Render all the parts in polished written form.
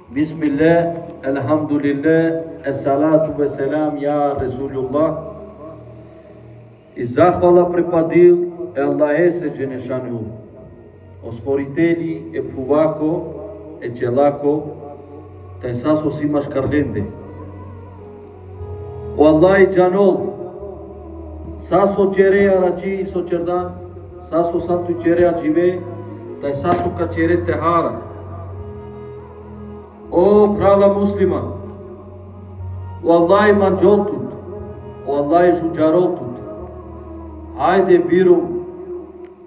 Bismillah, alhamdulillah, assalatu wassalam ya Rasulullah. I zahvala pripadil Allahe se Đelešanu, o stvoritelji e pruvako e gjelako, taj saso si maškarlende. O Allah i Gjanol, saso qereja raci so qerdan, saso santu qereja gjive, taj saso ka qere te hara. O prala musliman, o Allah i manjoltut, o Allah i zhujaroltut, hajde birum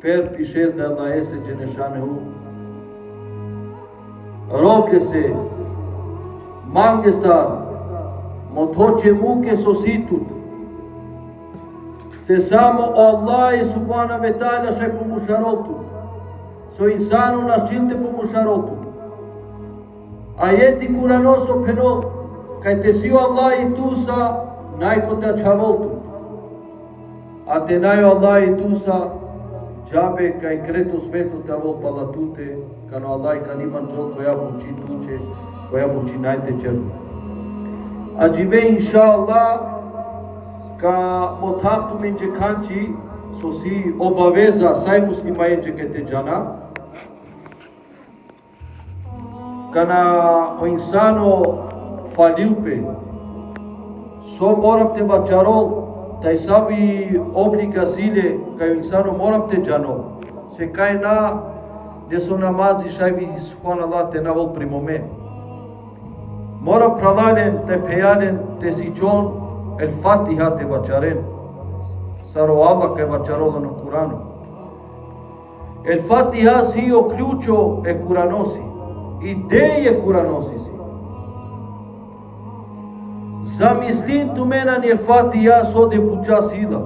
per pishes da Allah ese Đelešanu. Roblje se, mange star, mot hoće muke sositut, se samo Allah i subhanahu wa ta'ala šaj pomušaroltut, so insanu nas čilte pomušaroltut. Ajeti kuranoso penol, kaj te si Allah i tusa, najko te čavoltut. A te najo Allah i tusa, džabe kaj kreto svetu te avol palatute, kano Allah i kan iman džol koja buči tuče, koja buči najte černo. A džive inša Allah, ka mothaftu minče kanči, so si obaveza saj muslima jenče ke te džana, kana o insano falilpe, so moram te vačarol, taj savi oblika sile, kaj insano moram te džano, se kaj na, ne so namazi šajvi subhanallah te navol primome. Moram pralalen, te pejalen, te sičon, el Fatiha te vačaren, saro Allah kaj vačarola na Kuranu. El Fatiha si o ključo e Kuranosi, ideje Kuranosi si. Zamislin tu menan el Fatiha so de puča sila.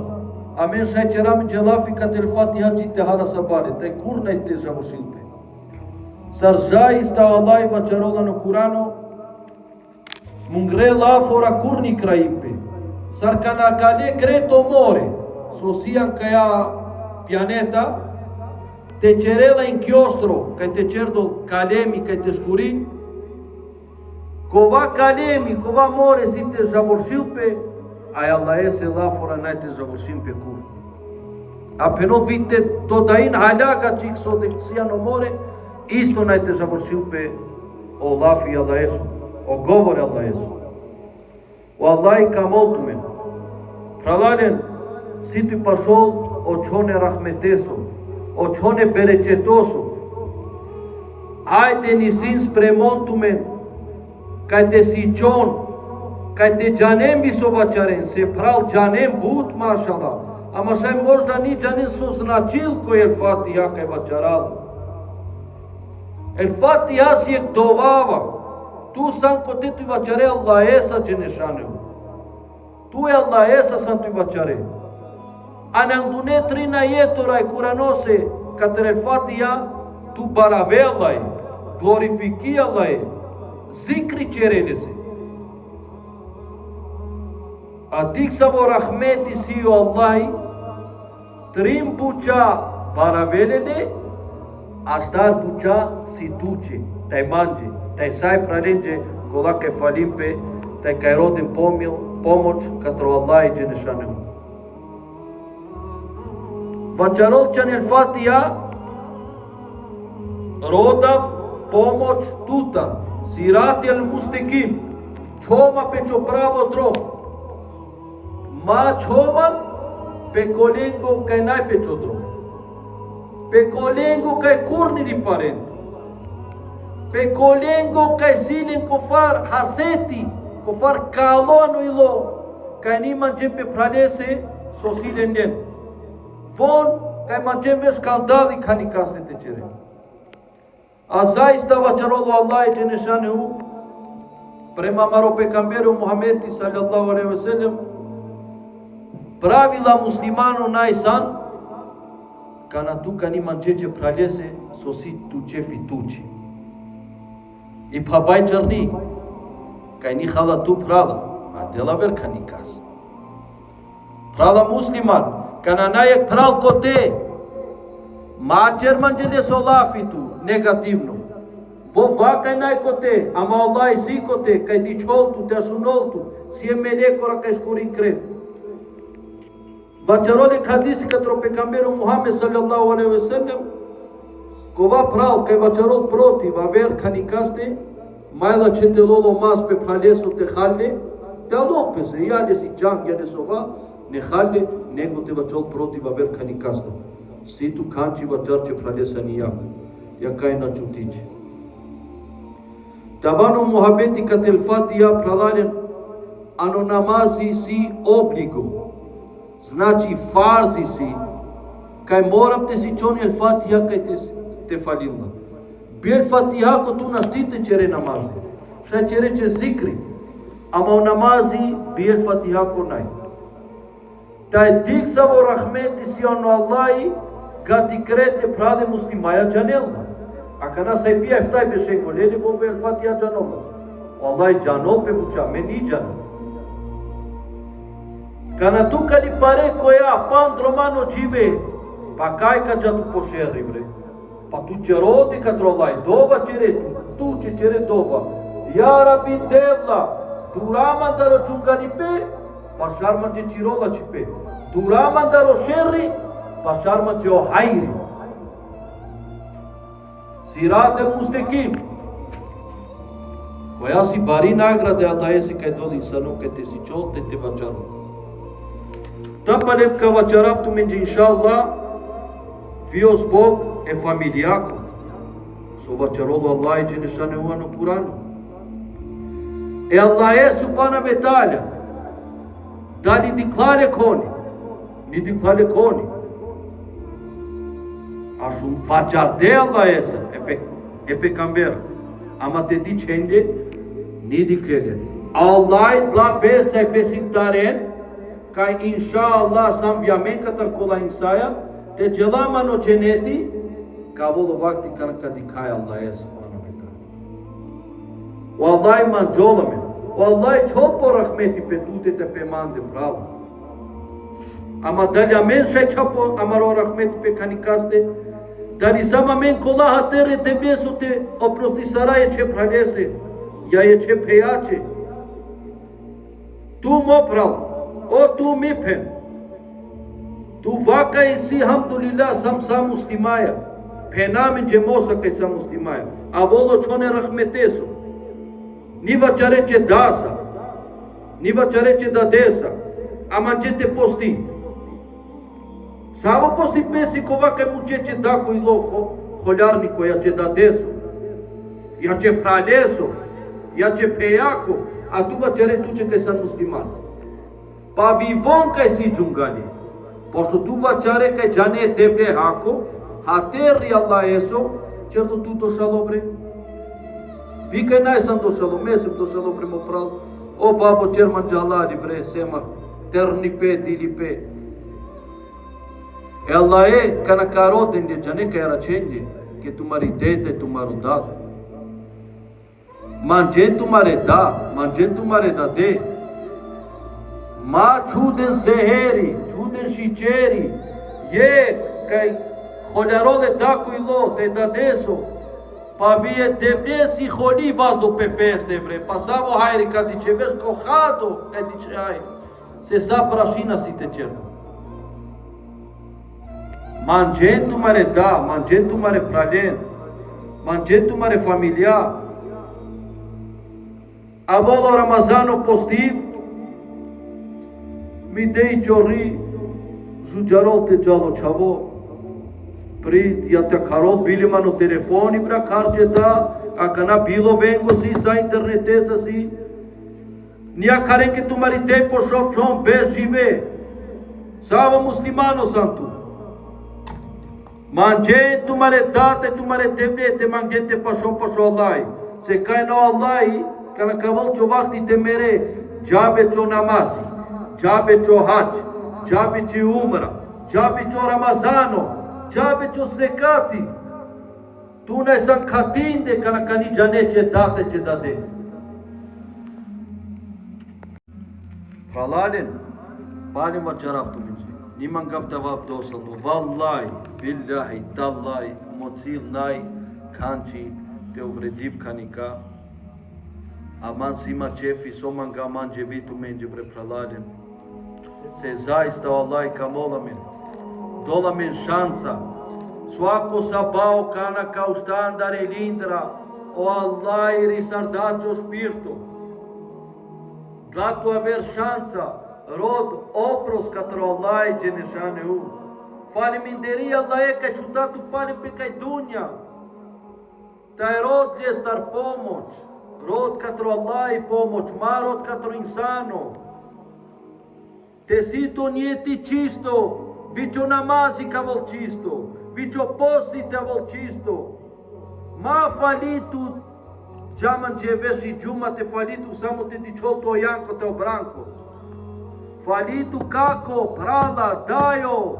A men šaj čeram djelafi kat el Fatiha čite hara sabale, taj kurna iste žavošilpe. Sar zaista Allah i vačarola na Kurano, mungre la fora kurni kraimpe. Sar kana kale greto more, so sijan kaja pianeta, te čerela in kjostro, kaj te čerdol kalemi, kaj te škuri, kova kalemi, kova more si te žavoršilpe, a Allah e se la fora najte žavoršimpe kur. A peno vidite to da in haljaka čik so de sijano more, isto najte žavoršilpe o lafi Allah esu, o govore Allah esu. O Allah i kamoltu men, pralalen si ti pašol o čone rahmeteso, o čone bereqetoso. Ajde nisin spremon tu men, kaj te si čon, kaj te džanem bi so vačaren, se pral džanem but mašala, ama šaj možda ni džanem so značil ko el Fatiha kaj vačaral. El Fatiha si ek dovava, tu san ko te tu vačare Allah esa Đelešanu. Tu je Allah esa san tu vačare. Anandune trina jetora i kuranose, kater el Fatiha, tu barave Allah, glorifiki Allah, zikri čerele se. A tik samo rahmeti si o Allah, trim puča baravelele, a star puča si tuče, taj manđe, taj saj pralenđe, kolake falimpe, taj kaj rodin pomoć, katro Allah i Đelešanu. Vačarolčan el Fatiha, rodav pomoć tuta, sirati el mustekim, čoma pečo pravo drom, ma čoman pe kolengo kaj najpečo drom, pe kolengo kaj kurni riparen, pe kolengo kaj silen kofar haseti, kofar kalonu ilo, kaj niman džempe pralese so silen njen. Von kaj man džemveš kaldali kani kasne te čere. A zaista vačarolo Allah i Đelešanu, prema maro pekamberu Muhamedi sallallahu alaihi wa sallam, pravila muslimano najsan, kana tu kani man džeđe pralese, so si tu čefi tuči. I pa baj čarni, kaj ni hala tu prala, a dela ver kani kas. Prala musliman, kana najek pral ko te, ma čerman džele so lafitu, negativno. Во вака најкоте, ама Allah и сикоте, кај дичолту, те шунолту, си е мелекора кај шкурин креп. Вачароле хадиси катро пекамберу Мухамед саллаллаху алейхи ве селлем, кова прал кај вачарол проти, ва вер каникасте, мајла чете лоло мас пе палесо те халле, те алопе се, јаде си джанг, јаде сова, не халле, него те вачарол проти, ва вер каникаста. Ситу канчи вачарче пралеса ни јак, јакај на чутиче. Давано мухабети кател фатија пралален, ано намази си облиго. Значи фарзи си, кај морам те си чони ел фатиха кај те фалилна. Бел фатиха ко ту наштите чере намази. Ша чере че зикри. Ама о намази бел фатиха ко нај. Тај дикса во рахмети си оно Аллаи, га ти крете праде муслимаја джанелна. А кана сај пија ефтај беше голели во бел фатиха джанолна. Аллаи джанол пе буча, мени джанол. Кана тука ли паре која пан дромано живе, па кај каджа ту пошери бре. Па ту че роди кадролај, дова чере ту че чере дова. Ја раби девла, дураман да рочунгани пе, па шарман че чирола чипе. Дураман да рошери, па шарман че охајри. Сирате мустеким. Која си бари награде, а да еси кај доли инсану, кај те си чолте те вачару. Тапалем ка вачарафту менđe иншалла, виос Бог е фамилијако. Со вачаролу Аллах и Джелешане уано Курану. Е Аллах е субхана ва та'аля. Дали диклале кони, ни диклале кони. А шум вачарде Аллах еса, е пекамбер. Ама те ди ченде, ни диклеле. Аллах дла беса е бесинтарен, кај иншааллах сам вјаменката кола инсаја, те джеламано дженети, ка воло вакти кади кај Аллах е субхана ва та'аля. O Allaj man gjolame, o Allaj qopo rahmeti pe tutet e pe mande pravo. Ama dalja men shaj qapo amaro rahmeti pe kanikaste, dali sama men kolla hatere te besu te oprostisaraje që pralese, ja je që pejače. Tu mo pravo, o tu mi pen. Tu vaka i si hamdulillah sam sa muslimaja, penamin gjemosa kaj sa muslimaja, a volo qone rahmetesu. Niva qare që dasa, niva qare që dadesa, ama që te posti. Samo posti pesi kova kaj mu që dako i lo holjarni koja që dadesu, ja që pralesu, ja që pejako, a tu va qare tu që kaj san musliman. Pa vivon kaj si gjungani, pošto tu va qare kaj gjane devle hako, haterri Allah eso, qerto tu to shalobre. Викај најсам дошало, месем дошало премо прал. О бабо черман джалали бре, сема терни пе, дили пе. E Allah e kana karoten de jane ka rachenje ke tumari dete tumaro da. Manje tumare da de. Ma čuden zeheri, čuden šičeri, je kaj holjarole tako i lo, te da deso. Pa vije devljesi holi vazdo pe pesne bre, pa samo hajri kad ti će veš kohado, kad ti će hajri, se sa prašina si te černo. Mangentu mare da, mangentu mare praljen, mangentu mare familia. A volo Ramazano postiv, mi dei čori, žuđarol te džalo čavo, Prit, ja te karol bili mano telefoni bra karče da, a kana bilo vengo si sa internetesa si. Nia karen ke tumari te pošov čom bez žive. Savo muslimano san tu. Manje tumare tate, tumare devle, te manje te pašom pašo Allahi. Se kaj no Allahi, kana kaval čo vakti te mere, džabe čo namazi, džabe čo hač, džabe čo umra, džabe čo Ramazano, Džabe čo sekati, tu ne sam katinde kana kani džane će date će dade. Pralalen, palim vačaraftu minci, niman gavta vav dosalno, vallahi, billahi, tallahi, mocil naj, kanči, те увредив каника, аман сима чефи, соман га аман джевиту менđe преправладен. Се заиста Аллах камола мен, дола мен шанца, свако сабао кана као штандаре линдра, o Allah risardato spirito, dato aver șanța, rod opros către Allah Geneșaneu. Fali minderia Allah e că ciudatu fali pe cai dunia. Taj rod je star pomoć, rod către Allah i pomoć, ma rod către insano. Te sito nijeti čisto, vićo namazi ka vol čisto, vićo posite vol čisto. Ma falitu džaman dževeši džuma te falitu samo te dičol to janko te obranko. Falitu kako prala dajo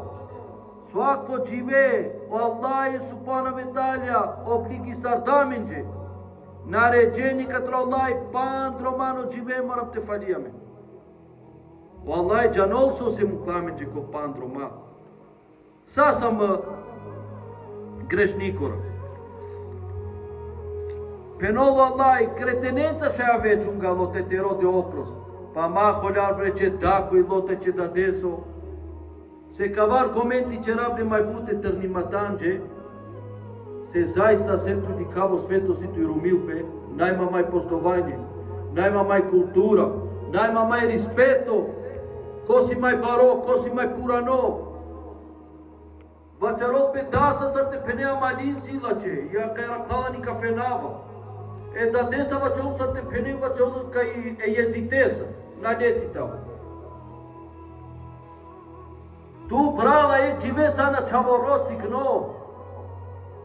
svako džive o Allah subhanahu wa ta'ala obligi sardaminđe naređeni katra Allah pandro mano džive moram te falijame. O Allah džanol so se mu klaminđe ko pandro ma. Sa sam grešnikor. Penolo Allah i cretenența și avea giunga lote te rode opros. Pa ma holar brece daco i lote ce da deso. Se cavar comenti ce rabne mai bute trnimatanđe. Se zaista centru di cavo sveto situ i rumilpe. Najma mai poštovanje, najma mai kultura, najma mai rispeto. Ko si mai baro, ko si mai purano. Vačaro pe dasa sarte penea malin silace. Ia ca era kalani kafenava. E da desa vačalo sarte penea vačalo ca e jezitesa. Na ljeti tamo. Tu prala e dživesa na čavorocik no.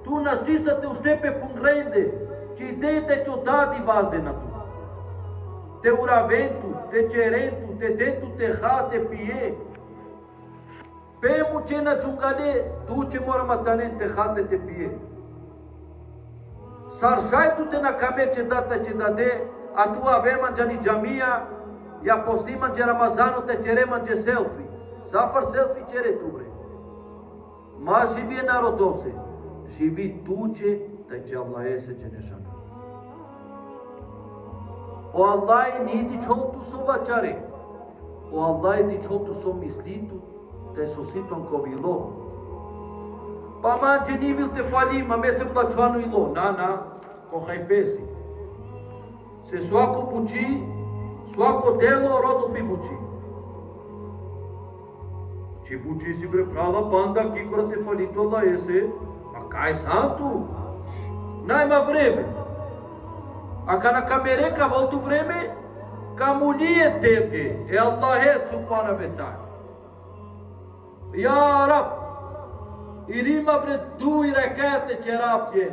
Tu našti sa te uštepe pungrende. Ci idei te ciudadi vaze na tu. Te uraventu, te cerentu, te dentu, te ha, te pie. Pemu ce na ciungane, tu ce mora matanen te ha, te pie. Sarșaitu te na kame ce data ce dade, a tu avem mangiani jamia, ia posti mangi Ramazanu te cere mangi selfie. Zafar selfie cere tu bre. Ma živi narodose, živi tuđe, da će Allah ese Đelešanu. O Allah ni di čoltu so vačare, o Allah di čoltu so mislitu, te so sitom ko bilo. Pa manđe ni vil te fali, ma me se plačvanu ilo, na, ko hajpesi. Se svako buči, svako delo rodo pi buči. Či buči si bre prava panda, kikora te fali to Allah ese, a kaj santu? Najma vreme. A kana kamereka voltu vreme, kamunije tebe, e Allahe subhanahu wa ta'ala. Ya Rab, irima bre dui rekate čerafće,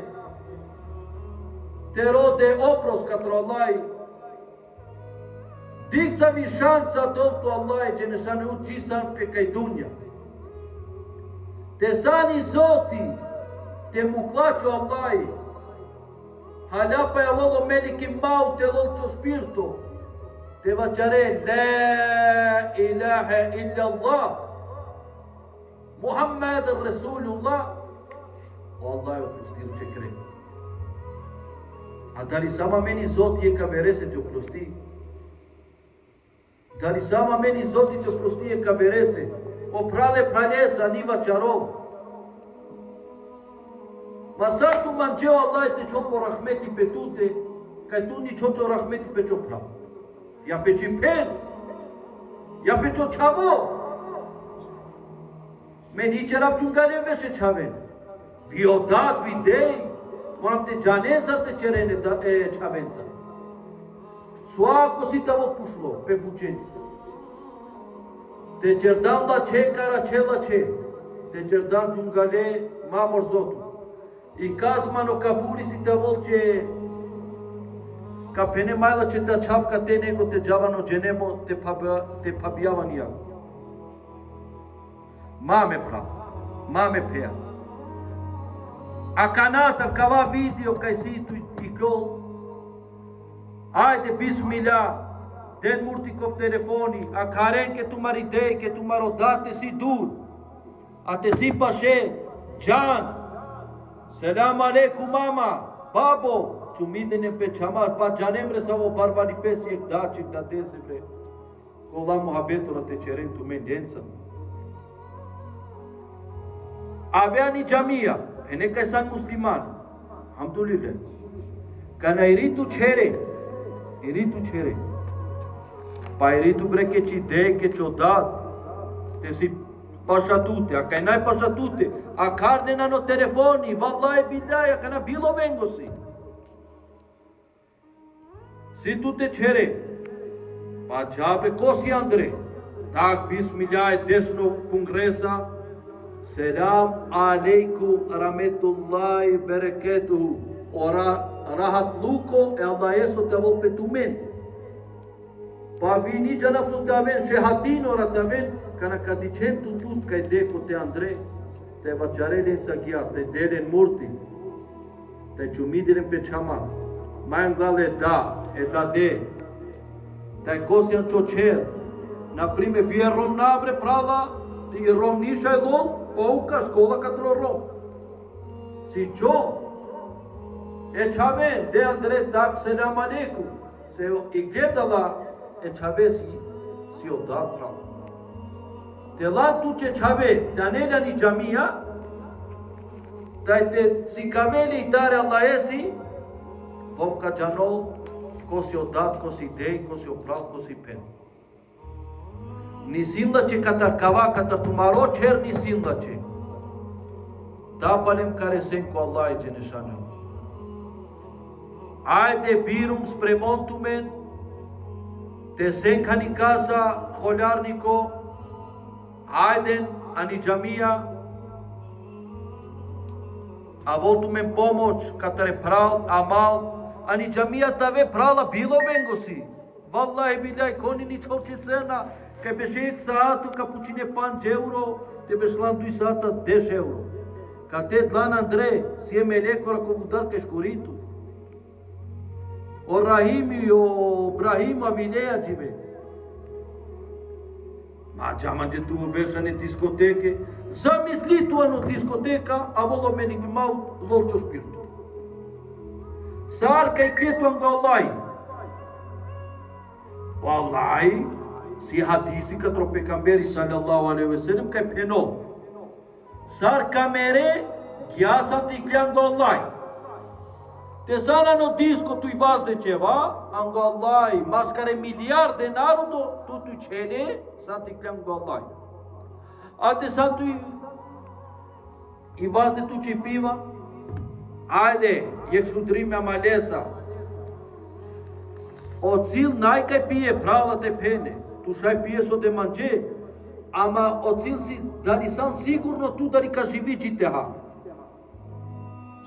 te rode opros katro Allahi. Dikza vi šanca doltu Allahi Đelešane učisan pe kaj dunja. Te sani zoti, te muklaču Allahi. Halapa je volo meliki mau te lolčo spirto. Te vačare la ilaha illa Allah. Muhammed Rasulullah. O Allah je oprostil će kre. A da li sama meni zot je ka verese te oprosti? Da li sama meni zot te oprosti je ka verese? Oprale pralesa ni vačarov. Ma sartu manđeo Allah te čopo rahmeti pe tute, kaj tu ni čočo rahmeti pe čopra. Ja pe čipen, ja pe čo čavo. Me niče rapčungane veše čaven. Vi odat, vi dej, moram te džanenca te čerene čavenca. Svako si tavo pušlo, pe bučenca. Te čerdan la če, kara če la če. Te čerdan čungale mamor zotu. I kasmano kaburi si te volče, ka pene majla će te čavka te neko te džavano dženemo te pabjavan jak. Mame pravo, mame peja. A kanatar kava video kaj si tu i kol, ajde bismillah, den murtikov telefoni, a karen ke tu maridej, ke tu marodate si dur, a te si paše, džan, Selam aleikum mama, babo, çumidene pe çamar, pa canemre sa o barbari pesi ek daçik da desebre. Kola muhabbetura te çeren tu mendența. Avea ni jamia, ene că san musliman. Alhamdulillah. Kana iritu chere. Pa iritu breke ci de ke çodat. Te si pașatute, a kaj naj pașatute, a carne na no telefoni, vallahi billahi, a kana bilo vengosi. Si tu te chere, pa jabre kosi andre, tak bismillah desno pungresa, selam aleikum rahmetullahi bereketuhu, ora rahat luko e Allah eso te vol pe tu mente. Pa vini janafsu te aven, shehatin ora te aven, kana kad dicen tu tut kaj deko te andre, te vačarelen sagia, te delen murti, te čumidiren pe čama, mai ngale da, e da de, te kosian čočer, na prime vie rom nabre prava, ti rom niša e lom, pouka škola katro rom. Si čo, e čaven, de andre tak selam aleikum, se i gledala, e čave si odat prava. Te la tu ce čave, te anelja ni džamija, da te si kameli i tare Allah esi, vovka džanol, ko si odat, ko si dej, ko si opral, ko si pen. Ni sinlače katar kava, katar tumaro čer ni sinlače. Da palem care senko Allah i dženešanu. Ajde birum spremontumen, te senkani casa, holjarniko, Ajden, ani džamija, a voltu men pomoć, katare pral, amal, ani džamija tave prala bilo vengosi. Vallahi billahi, koni ni čovče cena, kaj beše ek saatu, ka pučine 5 euro, te bešlan 2 saata 10 euro. Ka te dlan Andre, si je melekora ko udar ke škuritu. O Rahimi, o Brahima vileja džive. Ma džamanđe tu uvešane diskoteke, zamisli tu ano diskoteka, a volo meni gmau lolčo špirtu. Sar kaj kletuam ga Allahi. Wallahi, si hadisi katro pekamberi sallallahu alaihi ve sellem kaj penol. Sar kamere, gjasan ti kljam ga Allahi. Te sana no disco tu i vazde ceva, anga Allahi, mascare miliarde narodu, tu cene, santi cleam go Allahi. Ate santu i vazde tu ce piva, ajde, jek sudrime amalesa. O cil najkaj pije prala te pene, tu šaj pije so de manje, ama o cil si, da li sam sigurno tu da li ka živi džitehar.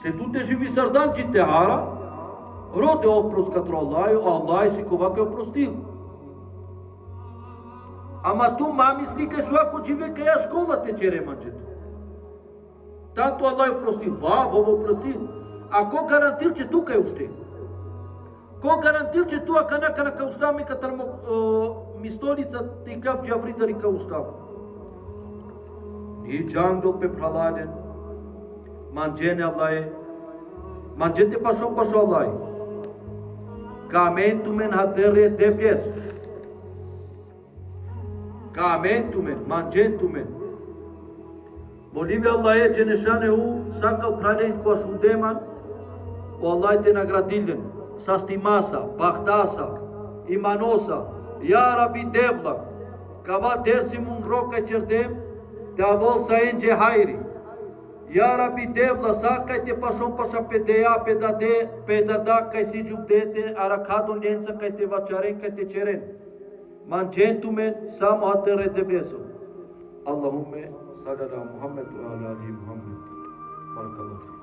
Se tu te živi sardan džitehara, rode oprost katro Allahi, Allah si kova ke oprostil. Ama tu mami slike svako žive ke ja škola te čere mančetu. Tanto Allah je oprostil, vovo oprostil. A ko garantil će tu kaj ušte? Ko garantil će tu akana ka uštame katar mi stolica ti kav džavridari ka uštava? Ni džangdol pe praladen, manjene Allahe, manjete pašo Allahe. Kamentumen haterre debjes. Kamentumen, manjentumen. Bolivia Allahe Dženešanehu sakal pralen ko šudeman, o Allahe te nagradiljen, sa stimasa, bahtasa, imanosa, ja Rabbi devla, kava dersi mun roka čerdem, te avol sa enđe hajri. Ja Rabbi devla, sakaj te pašon paša pedeja, pedada, kaj si džubdete, arakadon ljenca, kaj te vačaren, kaj te čeren. Manjentumen, samo hatere debjeso. Allahumme salli ala Muhammed wa ala ali Muhammed. Barakallahu.